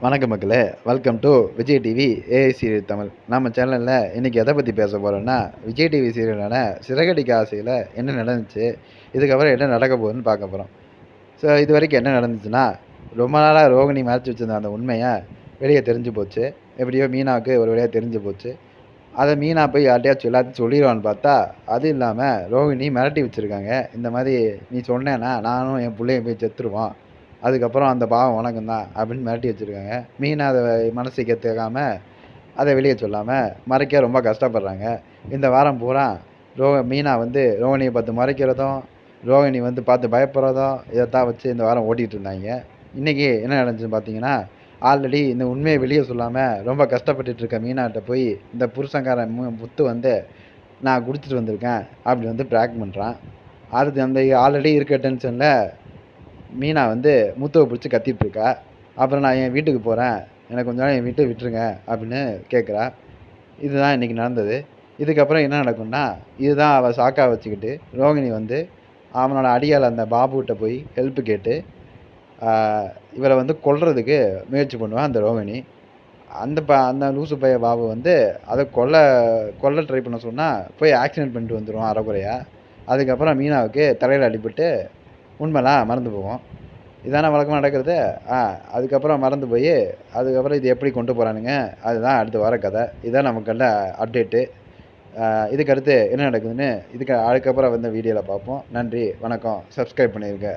வணக்கம் மக்களே, welcome to Vijay TV AI serial Tamil. நம்ம சேனலில் இன்றைக்கி எதை பற்றி பேச போகிறோன்னா, விஜய் டிவி சீரியலான சிறகடிக்க ஆசையில் என்ன நடந்துச்சு, இதுக்கப்புறம் என்ன நடக்க போகுதுன்னு பார்க்க போகிறோம். ஸோ இது வரைக்கும் என்ன நடந்துச்சுன்னா, ரொம்ப நாளாக ரோகிணி மறைச்சி வச்சுருந்த அந்த உண்மையை வெளியே தெரிஞ்சு போச்சு. எப்படியோ மீனாவுக்கு ஒரு வழியாக தெரிஞ்சு போச்சு. அதை மீனா போய் யார்ட்டையாச்சும் எல்லாத்தையும் சொல்லிடுவான்னு பார்த்தா, அது இல்லாமல் ரோகிணி மிரட்டி வச்சுருக்காங்க. இந்த மாதிரி நீ சொன்னேன்னா நானும் என் பிள்ளையும் போய் செத்துருவோம், அதுக்கப்புறம் அந்த பாவம் உனக்கும் தான் அப்படின்னு மிரட்டி வச்சுருக்காங்க. மீனா அதை மனசுக்கு ஏற்றுக்காம அதை வெளியே சொல்லாமல் மறைக்க ரொம்ப கஷ்டப்படுறாங்க. இந்த வாரம் பூரா மீனா வந்து ரோகிணியை பார்த்து மறைக்கிறதும், ரோகிணி வந்து பார்த்து பயப்படுறதும் இதைத்தான் வச்சு இந்த வாரம் ஓட்டிகிட்டு இருந்தாங்க. இன்றைக்கி என்ன நடந்துச்சுன்னு பார்த்தீங்கன்னா, ஆல்ரெடி இந்த உண்மையை வெளியே சொல்லாமல் ரொம்ப கஷ்டப்பட்டுட்டு இருக்க மீனாட்ட போய் இந்த புருஷங்காரன் முத்து வந்து நான் குடிச்சிட்டு வந்திருக்கேன் அப்படி வந்து ட்ராக் பண்ணுறான். அடுத்து அந்த ஆல்ரெடி இருக்க டென்ஷனில் மீனா வந்து முத்துவை பிடிச்சி கத்திட்டு இருக்கா. அப்புறம் நான் என் வீட்டுக்கு போகிறேன், எனக்கு கொஞ்ச நாள் என் வீட்டை விட்டுருங்க அப்படின்னு கேட்குறா. இதுதான் இன்றைக்கி நடந்தது. இதுக்கப்புறம் என்ன நடக்கும்னா, இதுதான் அவள் சாக்கா வச்சுக்கிட்டு ரோகிணி வந்து அவனோட அடியால் அந்த பாபுகிட்ட போய் ஹெல்ப்பு கேட்டு இவரை வந்து கொல்றதுக்கு முயற்சி பண்ணுவான் அந்த ரோகிணி. அந்த லூசு பைய பாபு வந்து அதை கொல்ல ட்ரை பண்ண சொன்னால் போய் ஆக்சிடென்ட் பண்ணிட்டு வந்துடுவான் அரைக்குறையா. அதுக்கப்புறம் மீனாவுக்கு தலையில் அடிபட்டு உண்மைலாம் மறந்து போவோம். இதானே வழக்கமாக நடக்கிறது. அதுக்கப்புறம் மறந்து போய் அதுக்கப்புறம் இது எப்படி கொண்டு போகிறானுங்க, அதுதான் அடுத்து வர கதை. இதுதான் நமக்குள்ள அப்டேட்டு. இதுக்கு அடுத்து என்ன நடக்குதுன்னு அதுக்கப்புறம் வந்து வீடியோவில் பார்ப்போம். நன்றி, வணக்கம். சப்ஸ்கிரைப் பண்ணிடுங்க.